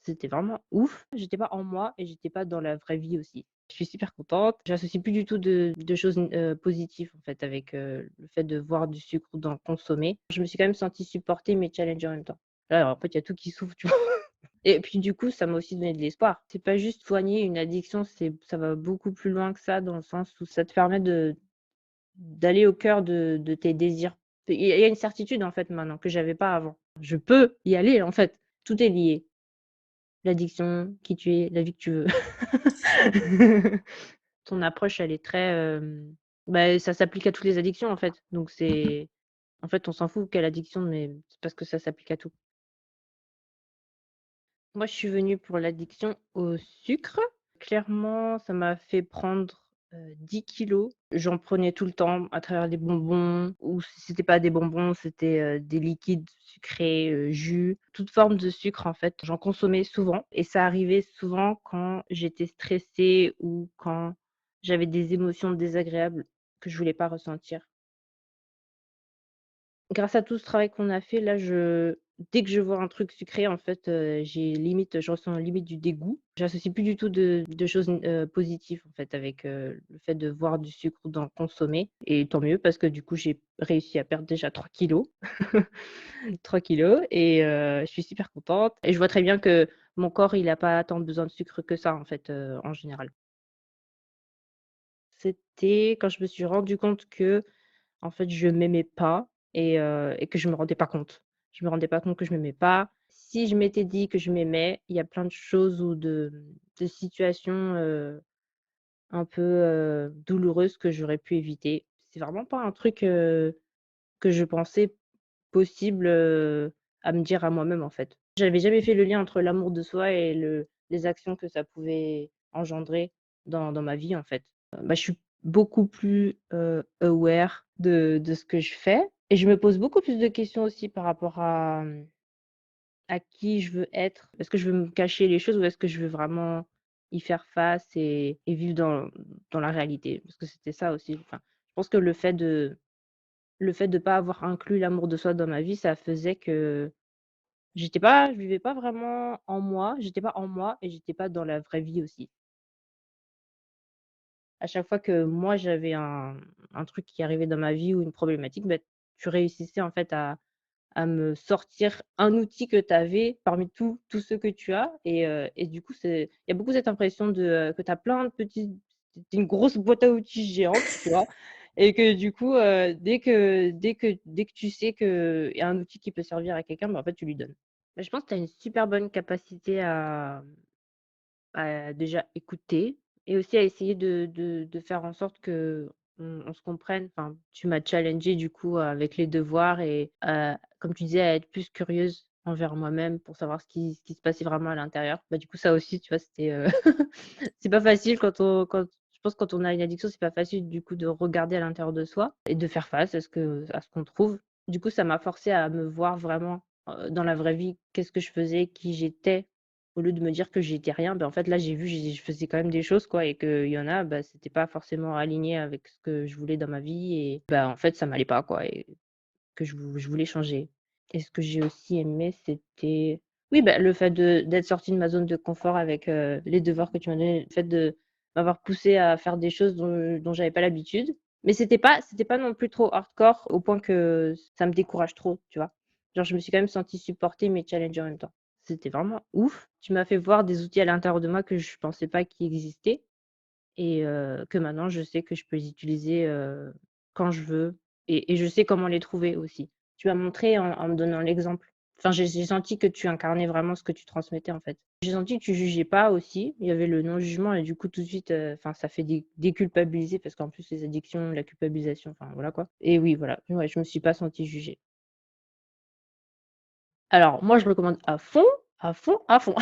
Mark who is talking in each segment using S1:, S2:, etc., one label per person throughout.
S1: C'était vraiment ouf. J'étais pas en moi et j'étais pas dans la vraie vie aussi. Je suis super contente. J'associe plus du tout de choses, positives en fait avec, le fait de voir du sucre ou d'en consommer. Je me suis quand même sentie supportée mais challengée en même temps. Là, en fait, il y a tout qui souffre, tu vois? Et puis du coup, ça m'a aussi donné de l'espoir. C'est pas juste soigner une addiction, ça va beaucoup plus loin que ça dans le sens où ça te permet d'aller au cœur de tes désirs. Il y a une certitude en fait maintenant que j'avais pas avant. Je peux y aller en fait, tout est lié. L'addiction, qui tu es, la vie que tu veux. Ton approche, elle est très, bah, ça s'applique à toutes les addictions, en fait. Donc c'est en fait, on s'en fout quelle addiction, mais c'est parce que ça s'applique à tout. Moi, je suis venue pour l'addiction au sucre. Clairement, ça m'a fait prendre, 10 kilogrammes. J'en prenais tout le temps à travers des bonbons ou si c'était pas des bonbons, c'était, des liquides sucrés, jus, toute forme de sucre, en fait. J'en consommais souvent et ça arrivait souvent quand j'étais stressée ou quand j'avais des émotions désagréables que je voulais pas ressentir. Grâce à tout ce travail qu'on a fait, là, je dès que je vois un truc sucré, en fait, je ressens limite du dégoût. J'associe plus du tout de choses, positives, en fait, avec, le fait de voir du sucre ou d'en consommer et tant mieux parce que du coup, j'ai réussi à perdre déjà 3 kilogrammes. 3 kilogrammes et je suis super contente et je vois très bien que mon corps, il a pas tant besoin de sucre que ça, en fait, en général. C'était quand je me suis rendu compte que en fait, je m'aimais pas et que je me rendais pas compte. Je me rendais pas compte que je m'aimais pas. Si je m'étais dit que je m'aimais, il y a plein de choses ou de situations, un peu, douloureuses que j'aurais pu éviter. C'est vraiment pas un truc, que je pensais possible, à me dire à moi-même, en fait. J'avais jamais fait le lien entre l'amour de soi et les actions que ça pouvait engendrer dans ma vie, en fait. Bah, je suis beaucoup plus, aware de ce que je fais et je me pose beaucoup plus de questions aussi par rapport à qui je veux être. Est-ce que je veux me cacher les choses ou est-ce que je veux vraiment y faire face et vivre dans la réalité? Parce que c'était ça aussi, enfin, je pense que le fait de pas avoir inclus l'amour de soi dans ma vie, ça faisait que je vivais pas vraiment en moi, j'étais pas en moi et j'étais pas dans la vraie vie aussi. À chaque fois que moi j'avais un truc qui arrivait dans ma vie ou une problématique, bah, tu réussissais en fait à me sortir un outil que tu avais parmi tous ceux que tu as et du coup, il y a beaucoup cette impression que tu as plein de petits tu une grosse boîte à outils géante, tu vois? Et que du coup, dès que tu sais qu'il y a un outil qui peut servir à quelqu'un, bah, en fait, tu lui donnes. Bah, je pense que tu as une super bonne capacité à déjà écouter et aussi à essayer de faire en sorte qu'on se comprenne. Enfin, tu m'as challengée du coup avec les devoirs et comme tu disais, à être plus curieuse envers moi-même pour savoir ce qui se passait vraiment à l'intérieur. Bah, du coup, ça aussi, tu vois, c'était, c'est pas facile quand je pense quand on a une addiction, c'est pas facile du coup de regarder à l'intérieur de soi et de faire face à ce qu'on trouve. Du coup, ça m'a forcée à me voir vraiment, dans la vraie vie, qu'est-ce que je faisais, qui j'étais. Au lieu de me dire que j'étais rien, ben, en fait, là, j'ai vu, je faisais quand même des choses, quoi et qu'il y en a, bah, c'était pas forcément aligné avec ce que je voulais dans ma vie et bah, en fait, ça m'allait pas, quoi et que je voulais changer. Et ce que j'ai aussi aimé, c'était oui, bah, le fait d'être sortie de ma zone de confort avec, les devoirs que tu m'as donnés, le fait de m'avoir poussée à faire des choses dont j'avais pas l'habitude. Mais c'était pas non plus trop hardcore au point que ça me décourage trop, tu vois? Genre, je me suis quand même sentie supportée mais challengée en même temps. C'était vraiment ouf. Tu m'as fait voir des outils à l'intérieur de moi que je pensais pas qu'ils existaient et que maintenant je sais que je peux les utiliser, quand je veux et je sais comment les trouver aussi. Tu m'as montré en me donnant l'exemple. Enfin, j'ai senti que tu incarnais vraiment ce que tu transmettais, en fait. J'ai senti que tu jugeais pas aussi. Il y avait le non-jugement et du coup, tout de suite, enfin, ça fait déculpabiliser parce qu'en plus, les addictions, la culpabilisation, enfin, voilà, quoi et oui, voilà, ouais, je me suis pas sentie jugée. Alors moi, je recommande à fond, à fond, à fond.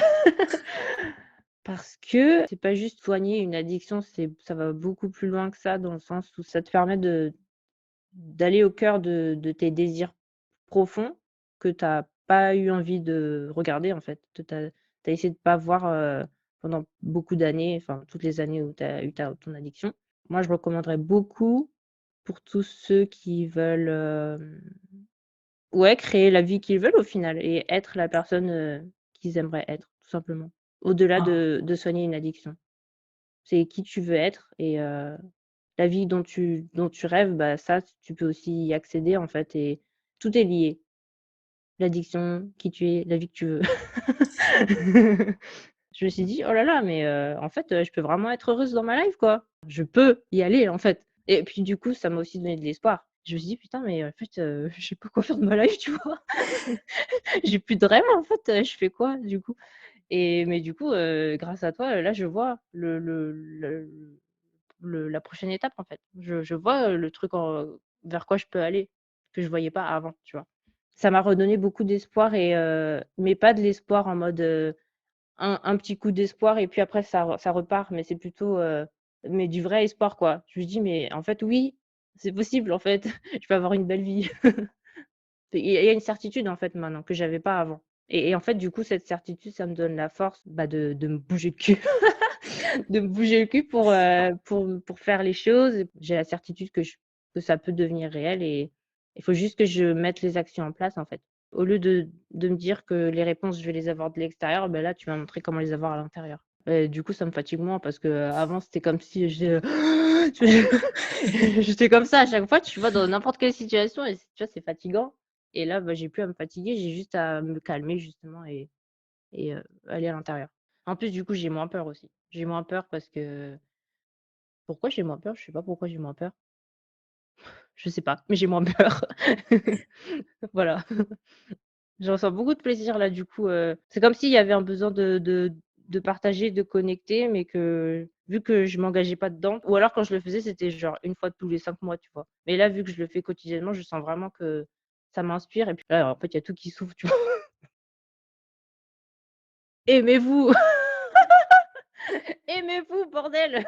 S1: Parce que c'est pas juste soigner une addiction, ça va beaucoup plus loin que ça dans le sens où ça te permet d'aller au cœur de tes désirs profonds que tu as pas eu envie de regarder en fait. Tu as essayé de pas voir, pendant beaucoup d'années, enfin toutes les années où tu as eu ton addiction. Moi, je recommanderais beaucoup pour tous ceux qui veulent, ouais, créer la vie qu'ils veulent au final et être la personne, qu'ils aimeraient être. simplement. Au-delà
S2: Ah,
S1: de soigner une addiction. C'est qui tu veux être et la vie dont tu rêves, bah, ça, tu peux aussi y accéder, en fait et tout est lié. L'addiction, qui tu es, la vie que tu veux. Je me suis dit: «Oh là là, mais en fait, je peux vraiment être heureuse dans ma life, quoi. Je peux y aller, en fait» et puis, du coup, ça m'a aussi donné de l'espoir. Je me suis dit: «Putain, mais en fait, je sais pas quoi faire de ma life», tu vois? J'ai plus de rêve, en fait, je fais quoi, du coup? Et mais du coup, grâce à toi, là, je vois la prochaine étape, en fait. Je vois, le truc vers quoi je peux aller, que je voyais pas avant, tu vois? Ça m'a redonné beaucoup d'espoir et mais pas de l'espoir en mode, un petit coup d'espoir et puis après ça repart, mais c'est plutôt, mais du vrai espoir, quoi. Je me dis: «Mais en fait, oui, c'est possible, en fait, je peux avoir une belle vie». Il y a une certitude, en fait, maintenant que j'avais pas avant et en fait, du coup, cette certitude, ça me donne la force, bah, de me bouger le cul. De me bouger le cul pour faire les choses. J'ai la certitude que ça peut devenir réel et il faut juste que je mette les actions en place, en fait. Au lieu de me dire que les réponses, je vais les avoir de l'extérieur, ben là, tu m'as montré comment les avoir à l'intérieur. Du coup, ça me fatigue moins parce qu'avant, c'était comme si j'étais comme ça à chaque fois, tu vois, dans n'importe quelle situation et tu vois, c'est fatigant et là, bah, j'ai plus à me fatiguer, j'ai juste à me calmer justement et aller à l'intérieur. En plus, du coup, j'ai moins peur aussi. J'ai moins peur parce que pourquoi j'ai moins peur? Je sais pas pourquoi j'ai moins peur. Je sais pas, mais j'ai moins peur. Voilà. Je ressens beaucoup de plaisir là, du coup, c'est comme s'il y avait un besoin de partager, de connecter, mais que vu que je m'engageais pas dedans ou alors quand je le faisais, c'était genre une fois tous les 5 mois, tu vois? Mais là, vu que je le fais quotidiennement, je sens vraiment que ça m'inspire et puis là, en fait, il y a tout qui s'ouvre, tu vois? Aimez-vous! Aimez-vous, bordel!